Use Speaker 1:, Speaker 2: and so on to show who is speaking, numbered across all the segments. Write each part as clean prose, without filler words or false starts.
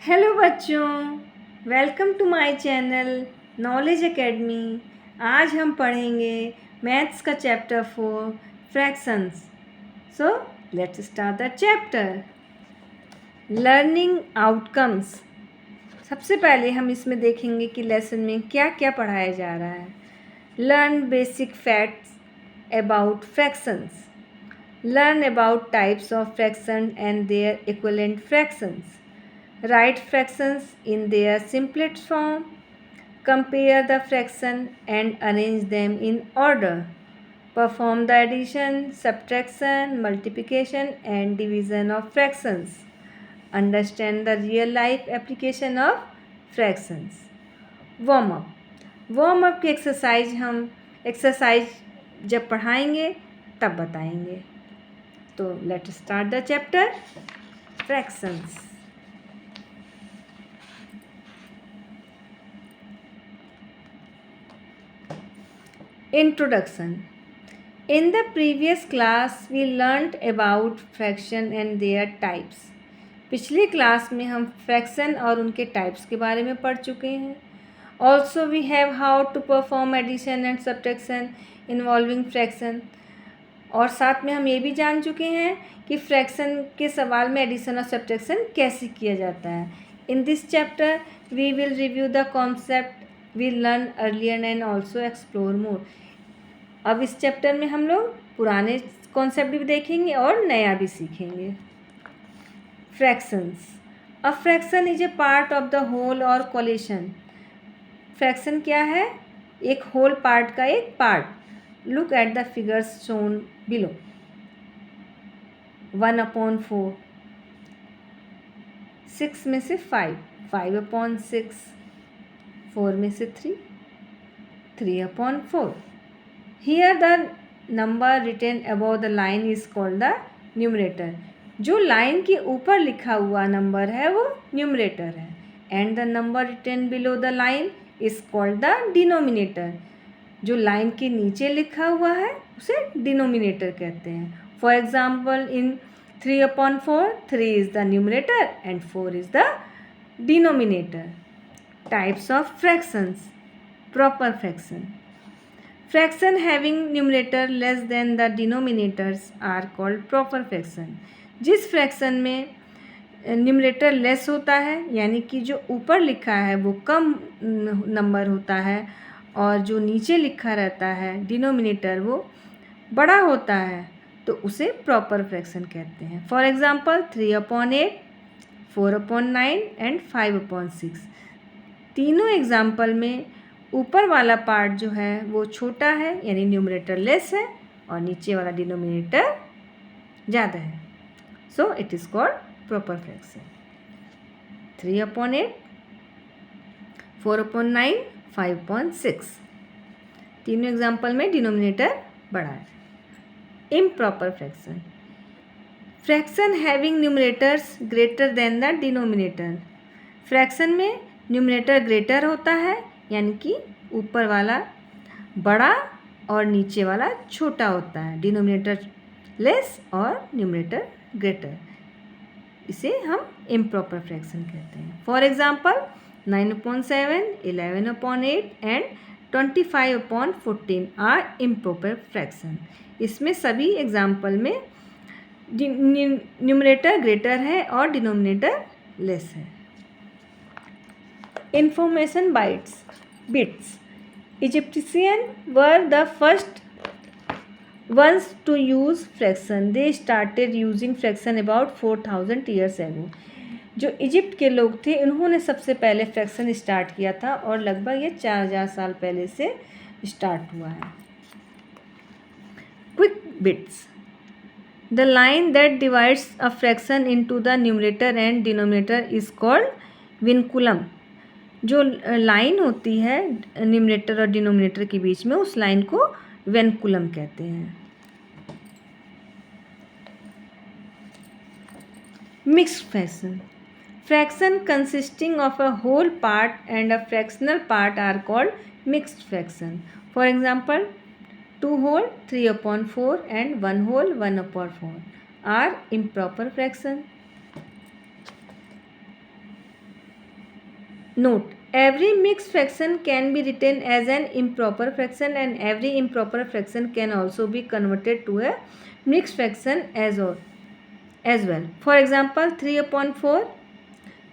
Speaker 1: Hello बच्चों, welcome to my channel knowledge academy. आज हम पढ़ेंगे मैथ्स का chapter 4 fractions. So let's start the chapter. Learning outcomes. सबसे पहले हम इसमें देखेंगे कि लेसन में क्या क्या पढ़ाया जा रहा है। Learn basic facts about fractions. Learn about types of fraction and their equivalent fractions. Write fractions in their simplest form. Compare the fraction and arrange them in order. Perform the addition, subtraction, multiplication and division of fractions. Understand the real life application of fractions. Warm up. Warm up की exercise हम जब पढ़ाएंगे तब बताएंगे। तो let's start the chapter fractions. Introduction. In the previous class we learnt about fraction and their types. पिछली class में हम फ्रैक्शन और उनके टाइप्स के बारे में पढ़ चुके हैं। Also we have how to perform addition and subtraction involving fraction. और साथ में हम ये भी जान चुके हैं कि फ्रैक्शन के सवाल में एडिशन और सब्ट्रैक्शन कैसे किया जाता है। In this chapter we will review the concept we learned earlier and also explore more. अब इस चैप्टर में हम लोग पुराने कॉन्सेप्ट भी देखेंगे और नया भी सीखेंगे। Fractions. A fraction is a part of the whole और कोलेशन। फ्रैक्शन क्या है? एक होल पार्ट का एक part. Look at the figures shown below. 1/4, 6 में से 5, 5/6, 4 में से 3, 3/4. Here the number written above the line is called the numerator. जो लाइन के ऊपर लिखा हुआ नंबर है वो न्यूमरेटर है। And the number written below the line is called the denominator. जो लाइन के नीचे लिखा हुआ है उसे डिनोमिनेटर कहते हैं। For example in 3/4, 3 is the numerator and 4 is the denominator. Types of fractions. Proper fraction. Fraction having numerator less than the denominators are called proper fraction. जिस फ्रैक्शन में न्यूमरेटर लेस होता है यानी कि जो ऊपर लिखा है वो कम नंबर होता है और जो नीचे लिखा रहता है डिनोमिनेटर वो बड़ा होता है तो उसे प्रॉपर फ्रैक्शन कहते हैं। For example 3/8, 4/9 and 5/6। तीनों एग्जाम्पल में ऊपर वाला पार्ट जो है वो छोटा है यानी न्यूमरेटर लेस है और नीचे वाला डिनोमिनेटर ज़्यादा है। So it is called proper fraction. 3/8, 4/9, 5/6। तीनों एग्जाम्पल में डिनोमिनेटर बड़ा है। Improper fraction. Fraction having numerators greater than the denominator. Fraction में न्यूमरेटर ग्रेटर होता है यानी कि ऊपर वाला बड़ा और नीचे वाला छोटा होता है। डिनोमिनेटर लेस और न्यूमरेटर ग्रेटर, इसे हम इम्प्रॉपर फ्रैक्शन कहते हैं। For example 9/7, 11/8 and 25/14 are improper fraction. इसमें सभी एग्जाम्पल में न्यूमरेटर ग्रेटर है और डिनोमिनेटर लेस है। Information bits. Egyptians were the first ones to use fraction. They started using fraction about 4000 years ago. जो इजिप्ट के लोग थे उन्होंने सबसे पहले फ्रैक्शन स्टार्ट किया था और लगभग ये 4000 साल पहले से स्टार्ट हुआ है। Quick bits. The line that divides a fraction into the numerator and denominator is called vinculum. जो लाइन होती है न्यूमरेटर और डिनोमिनेटर के बीच में उस लाइन को वेनकुलम कहते हैं। Mixed fraction. Fraction consisting of a whole part and a fractional part are called mixed fraction. For example 2 whole 3/4 and 1 whole 1/4 are improper fraction. Note, every mixed fraction can be written as an improper fraction and every improper fraction can also be converted to a mixed fraction as well. For example, 3/4,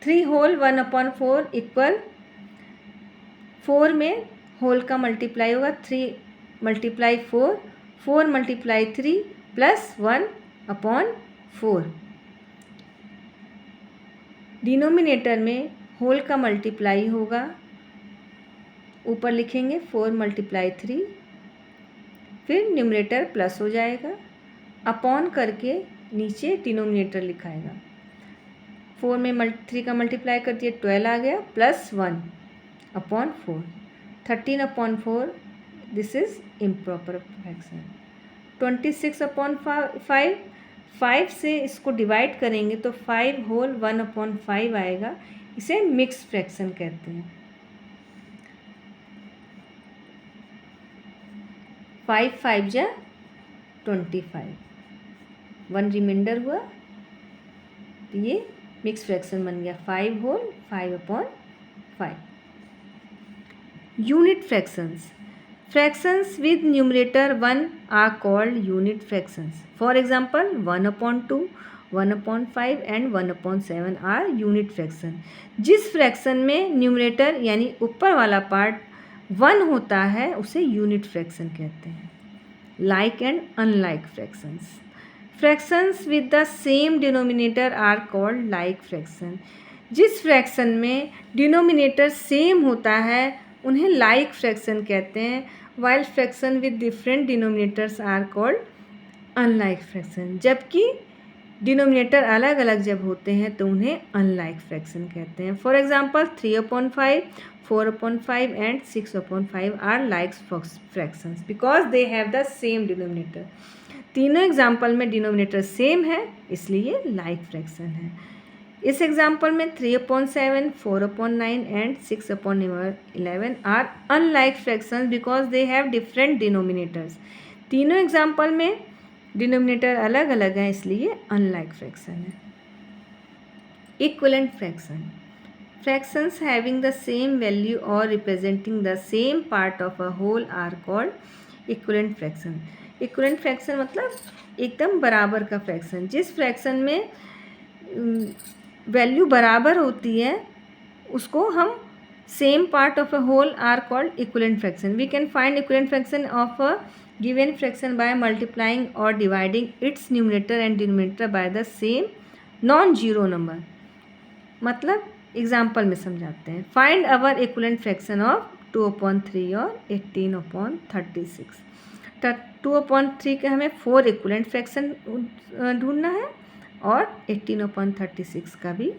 Speaker 1: 3 whole 1/4 equal 4 में whole का multiply होगा 3 × 4, 4 × 3 plus 1/4। Denominator में whole का multiply होगा, ऊपर लिखेंगे 4 × 3, फिर numerator plus हो जाएगा, अपॉन करके नीचे डिनोमिनेटर लिखाएगा। 4 में 3 का मल्टीप्लाई कर दिए 12 आ गया, plus 1/4, 13/4, this is improper fraction. 26/5, 5 से इसको डिवाइड करेंगे तो 5 होल 1/5 आएगा, इसे मिक्स फ्रैक्शन कहते हैं। 5 5 जा 25, 1 रिमाइंडर हुआ, तो ये मिक्स फ्रैक्शन बन गया 5 whole 5/5। Unit fractions, fractions with numerator 1 are called unit fractions. For example, 1/2, 1/5 and 1/7 are unit fraction. जिस फ्रैक्शन में न्यूमरेटर यानी ऊपर वाला पार्ट 1 होता है उसे यूनिट फ्रैक्शन कहते हैं। Like and unlike fractions, fractions with the same denominator are called like fraction. जिस फ्रैक्शन में डिनोमिनेटर सेम होता है उन्हें लाइक फ्रैक्शन कहते हैं, while fraction with different denominators are called unlike fraction. जबकि डिनोमिनेटर अलग अलग जब होते हैं तो उन्हें अनलाइक फ्रैक्शन कहते हैं। For example 3/5, 4/5 and 6/5 are like fractions because they have the same denominator. तीनों एग्जाम्पल में डिनोमिनेटर सेम है इसलिए लाइक फ्रैक्शन है। इस एग्जाम्पल में 3/7, 4/9 and 6/11 are unlike fractions because they have different denominators. तीनों एग्जाम्पल में डिनोमिनेटर अलग अलग हैं इसलिए अनलाइक फ्रैक्शन है। Equivalent fraction, fractions having the same value और representing the same part of a whole are called equivalent fraction. Equivalent fraction मतलब एकदम बराबर का फ्रैक्शन। जिस फ्रैक्शन में वैल्यू बराबर होती है उसको हम same part of a whole are called equivalent fraction. We can find equivalent fraction of a given fraction by multiplying और dividing its numerator and denominator by the same non zero number. मतलब example में समझाते हैं। Find our equivalent fraction of 2/3 और 18/36। 2/3 के हमें 4 equivalent fraction ढूंढना है और 18/36 का भी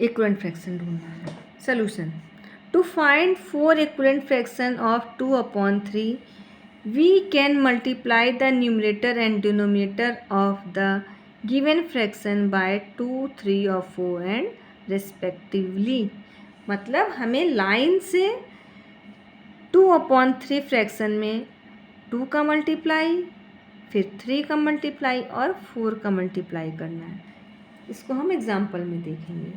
Speaker 1: इक्विवेलेंट फ्रैक्शन ढूंढना है। Solution, to find 4 equivalent fraction of 2/3 we can multiply the numerator and denominator of the given fraction by 2, 3 और 4 एंड रेस्पेक्टिवली। मतलब हमें लाइन से 2/3 फ्रैक्शन में 2 का मल्टीप्लाई, फिर 3 का मल्टीप्लाई और 4 का मल्टीप्लाई करना है। इसको हम एग्जाम्पल में देखेंगे।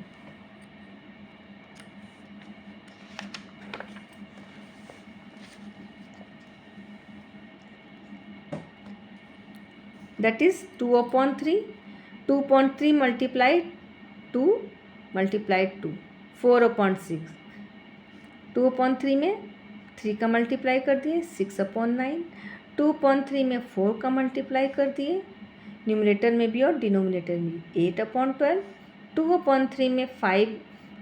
Speaker 1: That is 2/3, 2/3 multiply 2 multiply 2, 4/6। 2/3 में 3 का मल्टीप्लाई कर दिए 6/9, 2/3 में 4 का मल्टीप्लाई कर दिए न्यूमरेटर में भी और डिनोमिनेटर में भी 8/12। 2/3 में 5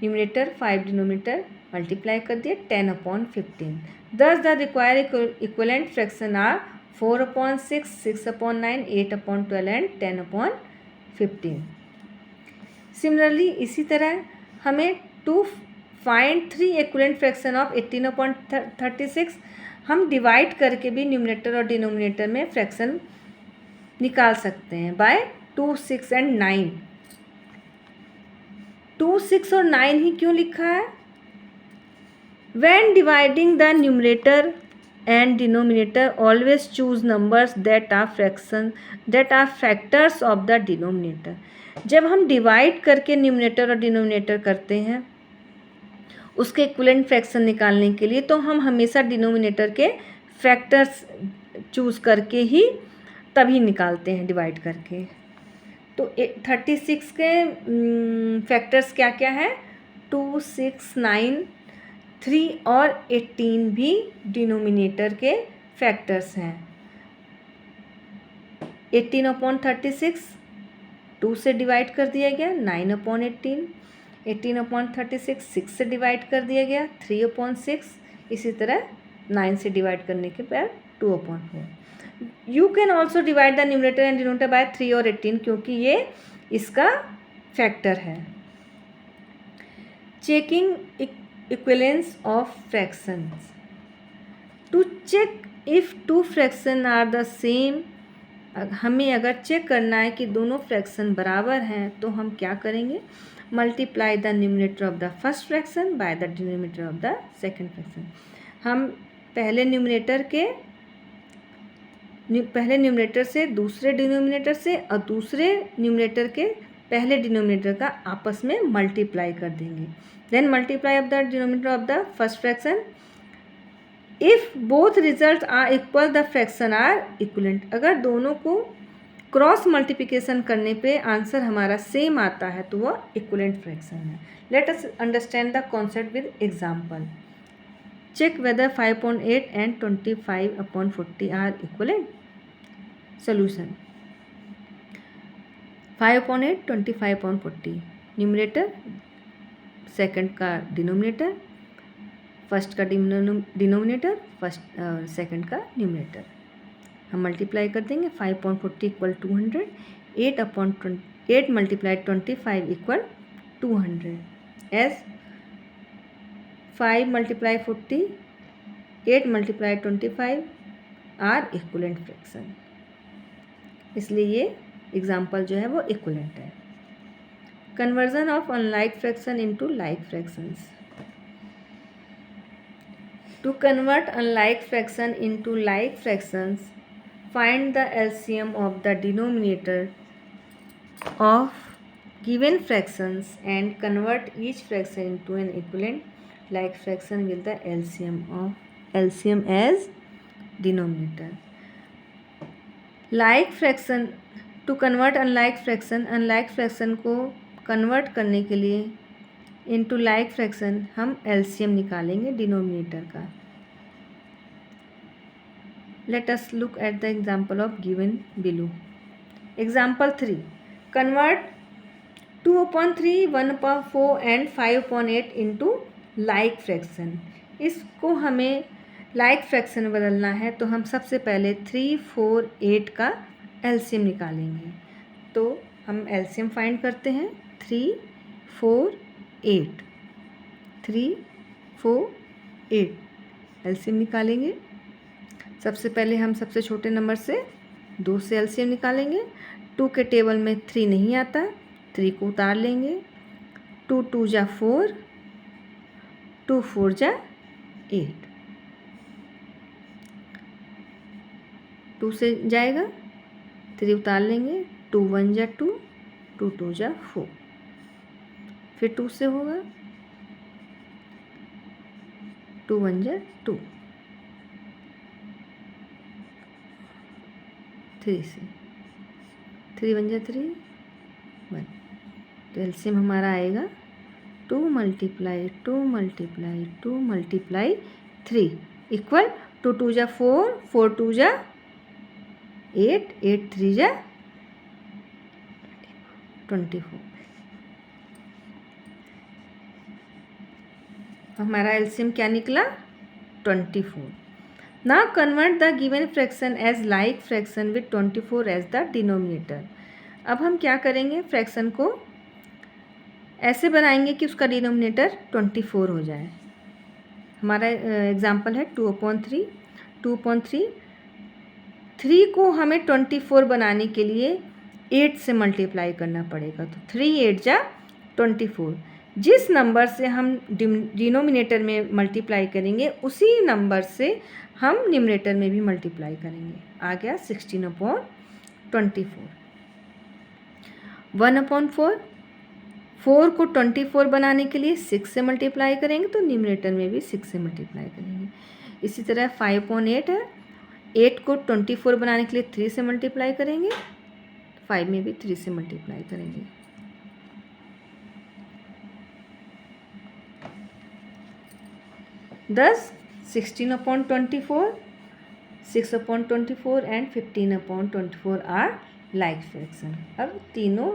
Speaker 1: न्यूमरेटर 5 डिनोमिनेटर मल्टीप्लाई कर दिए 10/15। Thus the required equivalent fraction are 4/6, 6/9, 8/12 and 10/15। Similarly इसी तरह हमें to find 3 equivalent fraction of 18/36 हम डिवाइड करके भी न्यूमरेटर और डिनोमिनेटर में फ्रैक्शन निकाल सकते हैं बाय 2, 6 एंड 9। 2, 6 और 9 ही क्यों लिखा है? When dividing the numerator and denominator always choose numbers that are factors of the denominator. जब हम डिवाइड करके न्यूमरेटर और डिनोमिनेटर करते हैं उसके इक्विवेलेंट फ्रैक्शन निकालने के लिए, तो हम हमेशा डिनोमिनेटर के फैक्टर्स चूज़ करके ही तभी निकालते हैं डिवाइड करके। तो 36 के फैक्टर्स क्या क्या है? 2, 6, 9, 3 और 18 भी डिनोमिनेटर के फैक्टर्स हैं। 18/36 2 से डिवाइड कर दिया गया, 9/18, 18/36 6 से डिवाइड कर दिया गया, 3/6, इसी तरह 9 से डिवाइड करने के बाद 2/4। You can also divide the numerator and denominator by 3 और 18 क्योंकि ये इसका फैक्टर है। Checking equivalence of fractions. To check if two fraction are the same, हमें अगर चेक करना है कि दोनों फ्रैक्शन बराबर हैं तो हम क्या करेंगे? Multiply the numerator of the first fraction by the denominator of the second fraction. हम पहले न्यूमरेटर से दूसरे डिनोमिनेटर से और दूसरे न्यूमरेटर के पहले डिनोमिनेटर का आपस में मल्टीप्लाई कर देंगे। Then multiply of the denominator of the first fraction. If both result are equal the fraction are equivalent. अगर दोनों को क्रॉस मल्टीप्लिकेशन करने पे आंसर हमारा सेम आता है तो वह इक्वलेंट फ्रैक्शन है। Let us understand the concept with example. Check whether 5/8 and 25/40 are equivalent. Solution 5/8 25/40, numerator second का डिनोमिनेटर, फर्स्ट का डिनोमिनेटर फर्स्ट सेकंड का न्यूमरेटर। हम मल्टीप्लाई कर देंगे। 5/40 equal 200, 8 multiply 25 equal 200, as 5 multiply 40, 8 multiply 25 are equivalent fraction. इसलिए ये example जो है वो इक्वलेंट है। Conversion of unlike fraction into like fractions. To convert unlike fraction into like fractions, find the LCM of the denominator of given fractions and convert each fraction into an equivalent like fraction with the LCM as denominator. Like fraction, to convert unlike fraction को convert करने के लिए into like fraction हम LCM निकालेंगे denominator का। Let us look at the example of given below. Example 3, convert 2/3, 1/4 and 5/8 into like fraction. इसको हमें like fraction में बदलना है तो हम सबसे पहले 3, 4, 8 का एलसीएम निकालेंगे। तो हम एलसीएम फाइंड करते हैं। 3, 4, 8, 3, 4, 8 एलसीएम निकालेंगे। सबसे पहले हम सबसे छोटे नंबर से 2 से एलसीएम निकालेंगे। 2 के टेबल में 3 नहीं आता, 3 को उतार लेंगे। 2 2 जा 4, 2 4 जा 8, 2 से जाएगा, 3 उतार लेंगे। 2 1 जा 2, 2 2 जा 4, फिर 2 से होगा, 2 1 जा 2, 3 से, 3 1 जा 3, 1। तो एलसीएम हमारा आएगा 2 मल्टीप्लाई 2 मल्टीप्लाई 2 मल्टीप्लाई 3 इक्वल 2 2 जा 4, 4 2 जा 8, 8 3 जा 24। हमारा एलसीएम क्या निकला? 24। Now convert the given fraction as like fraction with 24 as the denominator. अब हम क्या करेंगे? फ्रैक्शन को ऐसे बनाएंगे कि उसका डिनोमिनेटर 24 हो जाए। हमारा एग्जाम्पल है 2/3। 2/3, 3 को हमें 24 बनाने के लिए 8 से मल्टीप्लाई करना पड़ेगा। तो 3 8 जा 24, जिस नंबर से हम डिनोमिनेटर में मल्टीप्लाई करेंगे उसी नंबर से हम न्यूमरेटर में भी मल्टीप्लाई करेंगे। आ गया 16/24। 1/4, 4 को 24 बनाने के लिए 6 से मल्टीप्लाई करेंगे तो न्यूमरेटर में भी 6 से मल्टीप्लाई करेंगे। इसी तरह 5/8 है, 8 को 24 बनाने के लिए 3 से मल्टीप्लाई करेंगे, 5 में भी 3 से मल्टीप्लाई करेंगे। 16/24, 6/24 एंड 15/24 आर लाइक फ्रैक्शन। अब तीनों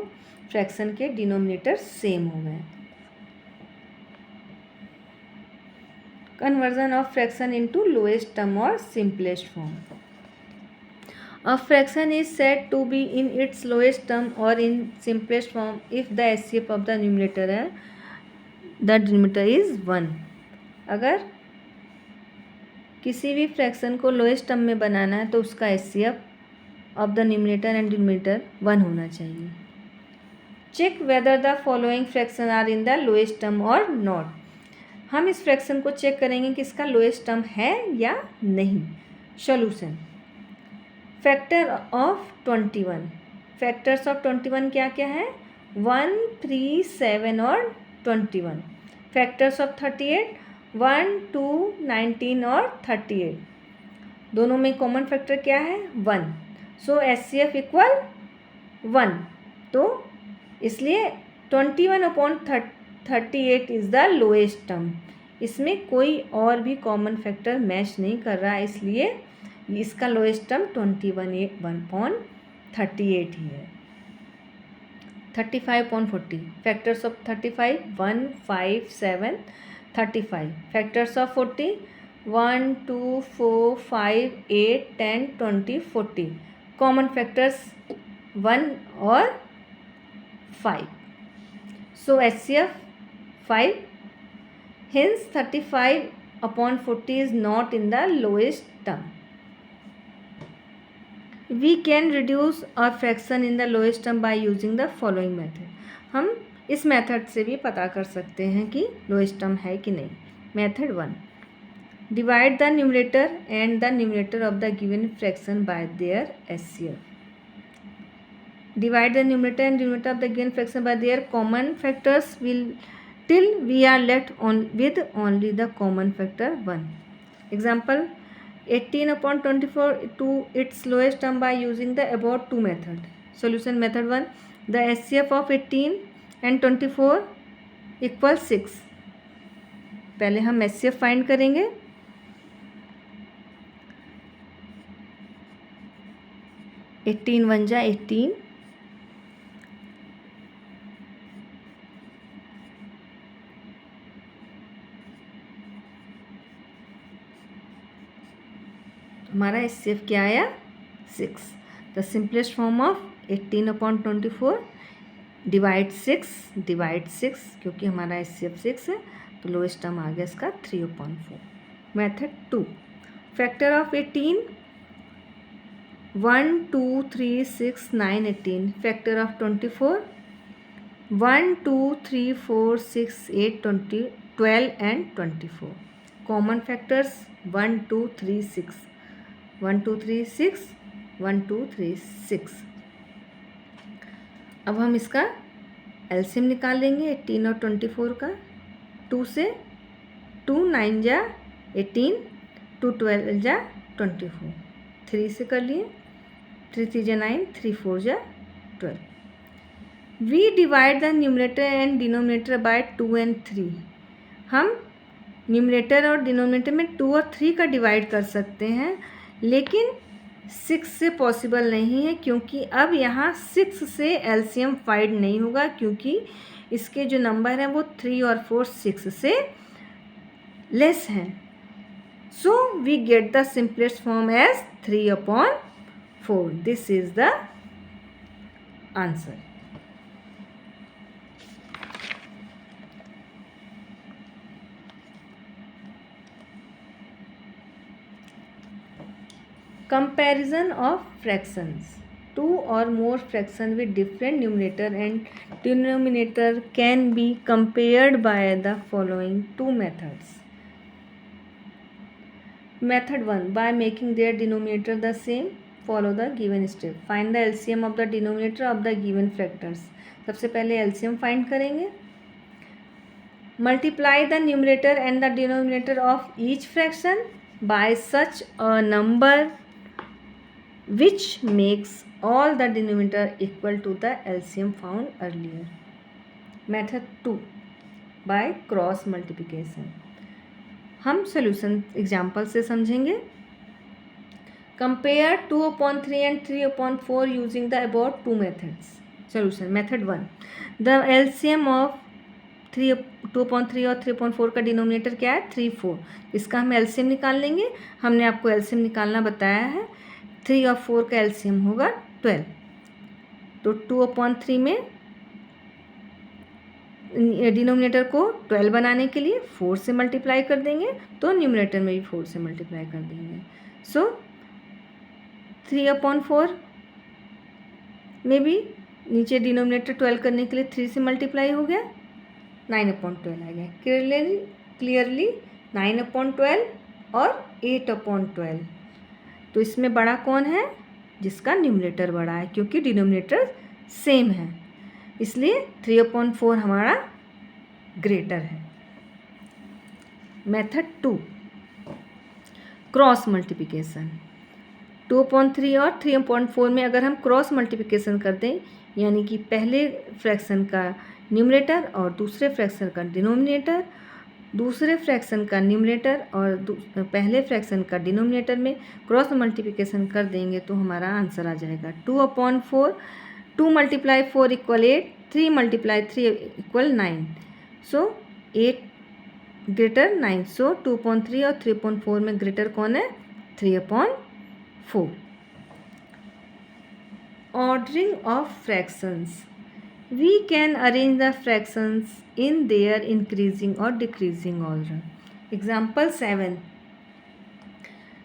Speaker 1: फ्रैक्शन के डिनोमिनेटर सेम हो गए। Conversion of fraction into lowest term और simplest form. A fraction is said to be in its lowest term or in simplest form if the HCF of the numerator is 1। अगर किसी भी fraction को lowest term में बनाना है तो उसका HCF of the numerator and denominator 1 होना चाहिए। Check whether the following fraction are in the lowest term और नॉट। हम इस फ्रैक्शन को चेक करेंगे कि इसका लोएस्ट टर्म है या नहीं। Solution. Factor of 21, factors of 21 क्या क्या है? 1, 3, 7 और 21। फैक्टर्स ऑफ 38 1, 2, 19 और 38। दोनों में कॉमन फैक्टर क्या है? 1। सो HCF इक्वल 1। तो इसलिए 21/38 इज़ द लोएस्ट टर्म। इसमें कोई और भी कॉमन फैक्टर मैच नहीं कर रहा है, इसलिए इसका लोएस्ट टर्म 21/38 ही है। 35/40, factors of 35 1, 5, 7, 35। Factors of 40 1, 2, 4, 5, 8, 10, 20, 40। Common factors 1 और 5। सो HCF 5। Hence 35/40 is not in the lowest term. We can reduce a fraction in the lowest term by using the following method. हम इस मेथड से भी पता कर सकते हैं कि लोएस्ट टर्म है कि नहीं। Method 1, divide the numerator and the numerator of the given fraction bye there HCF। Divide the numerator and denominator of the given fraction by their common factors till we are left with only the common factor 1. Example, 18/24 to its lowest term by using the above two method. Solution. Method 1, the HCF of 18 and 24 equals 6. पहले हम HCF find करेंगे। Eighteen 1 जा 18, हमारा HCF क्या आया? 6। The simplest form of 18/24 divide 6 क्योंकि हमारा HCF 6 है तो लोएस्ट टर्म आ गया इसका 3/4। Method 2, factor of 18 1, 2, 3, 6, 9, 18। Factor of 24 1, 2, 3, 4, 6, 8, 20, 12 and 24। Common factors 1, 2, 3, 6, 1, 2, 3, 6, 1, 2, 3, 6। अब हम इसका एलसीएम निकाल लेंगे 18 और 24 का। 2 से 2 9 जा 18, 2 12 जा 24, 3 से कर लिए 3 3 जा 9, 3 4 जा 12। We divide the numerator and denominator by 2 and 3। हम न्यूमरेटर और डिनोमिनेटर में 2 और 3 का डिवाइड कर सकते हैं, लेकिन 6 से पॉसिबल नहीं है क्योंकि अब यहाँ 6 से एलसीएम फाइंड नहीं होगा क्योंकि इसके जो नंबर हैं वो 3 और 4 6 से लेस हैं। So we get the simplest form as 3/4। This is the answer. Comparison of fractions. Two or more fractions with different numerator and denominator can be compared by the following two methods. Method 1, by making their denominator the same, follow the given step. Find the LCM of the denominator of the given factors. सबसे पहले LCM find करेंगे. Multiply the numerator and the denominator of each fraction by such a number which makes all the denominator equal to the LCM found earlier. Method 2, by cross multiplication. हम solution example से समझेंगे. Compare 2/3 and 3/4 using the about two methods. Solution. Method 1, the LCM of 2/3 और 3/4 का denominator क्या है? 3, 4. इसका हम LCM निकाल लेंगे. हमने आपको एलसीएम निकालना बताया है. 3 और 4 का एलसीएम होगा 12. तो 2/3 में डिनोमिनेटर को 12 बनाने के लिए 4 से मल्टीप्लाई कर देंगे, तो न्यूमरेटर में भी 4 से मल्टीप्लाई कर देंगे. सो 3/4 में भी नीचे डिनोमिनेटर 12 करने के लिए 3 से मल्टीप्लाई हो गया, 9/12 आ गया. क्लियरली 9/12 और 8/12. तो इसमें बड़ा कौन है? जिसका न्यूमरेटर बड़ा है, क्योंकि डिनोमिनेटर सेम है, इसलिए 3/4 हमारा ग्रेटर है. Method 2, cross multiplication. 2/3 और 3/4 में अगर हम क्रॉस मल्टीप्लिकेशन कर दें, यानी कि पहले फ्रैक्शन का न्यूमरेटर और दूसरे फ्रैक्शन का डिनोमिनेटर, दूसरे फ्रैक्शन का न्यूमरेटर और पहले फ्रैक्शन का डिनोमिनेटर में क्रॉस मल्टीप्लिकेशन कर देंगे तो हमारा आंसर आ जाएगा 2/4. 2 × 4 = 8, 3 × 3 = 9. सो 8 ग्रेटर 9. सो 2/3 और 3/4 में ग्रेटर कौन है? 3/4. Ordering of fractions. We can arrange the fractions in their increasing or decreasing order. Example 7.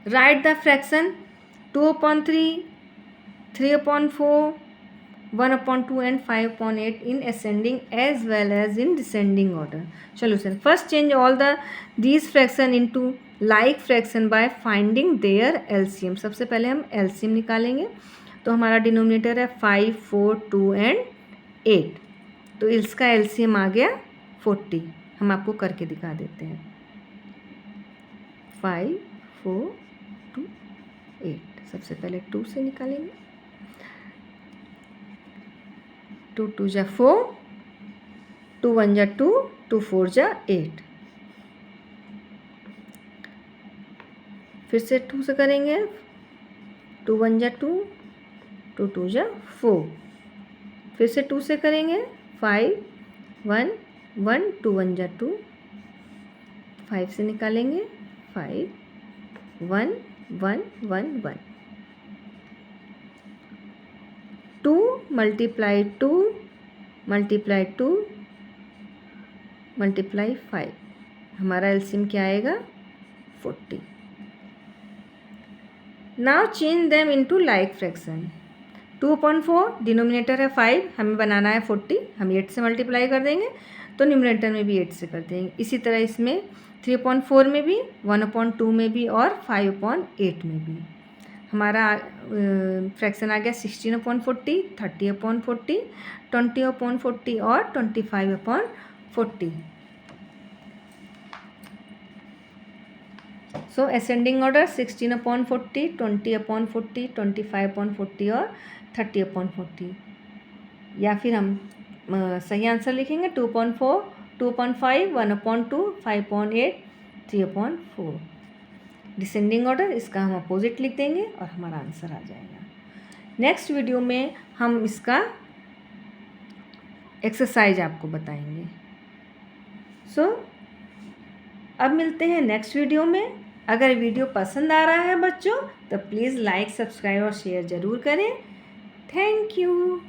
Speaker 1: Write the fraction 2/3, 3/4, 1/2 and 5/8 in ascending as well as in descending order. Solution. First change all these fraction into like fraction by finding their LCM. सबसे पहले हम LCM निकालेंगे. तो हमारा denominator है 5, 4, 2 and 8. तो इसका LCM आ गया 40. हम आपको करके दिखा देते हैं. 5, 4, 2, 8. सबसे पहले 2 से निकालेंगे. 2 × 2 = 4, 2 × 1 = 2, 2 × 4 = 8. फिर से 2 से करेंगे. 2 × 1 = 2, 2 × 2 = 4. फिर से 2 से करेंगे. 5, 1, 1, 2 × 1 = 2. 5 से निकालेंगे. 5, 1, 1, 1, 1. 2 × 2 × 2 × 5. हमारा एलसीएम क्या आएगा? 40. Now change them into like fraction. 2/4 denominator है 5, हमें बनाना है 40. हम 8 से मल्टीप्लाई कर देंगे, तो न्यूमरेटर में भी 8 से कर देंगे. इसी तरह इसमें 3/4 में भी, 1/2 में भी और 5/8 में भी. हमारा फ्रैक्शन आ गया 16/40, 30/40, 20/40 और 25/40. सो असेंडिंग ऑर्डर 16/40, 20/40, 25/40 और 30/40. या फिर हम सही आंसर लिखेंगे 2/4, 2/5, 1/2, 5/8, 3/4. डिसेंडिंग ऑर्डर इसका हम अपोजिट लिख देंगे और हमारा आंसर आ जाएगा. नेक्स्ट वीडियो में हम इसका एक्सरसाइज आपको बताएंगे. सो अब मिलते हैं नेक्स्ट वीडियो में. अगर वीडियो पसंद आ रहा है बच्चों, तो प्लीज़ लाइक, सब्सक्राइब और शेयर ज़रूर करें. Thank you.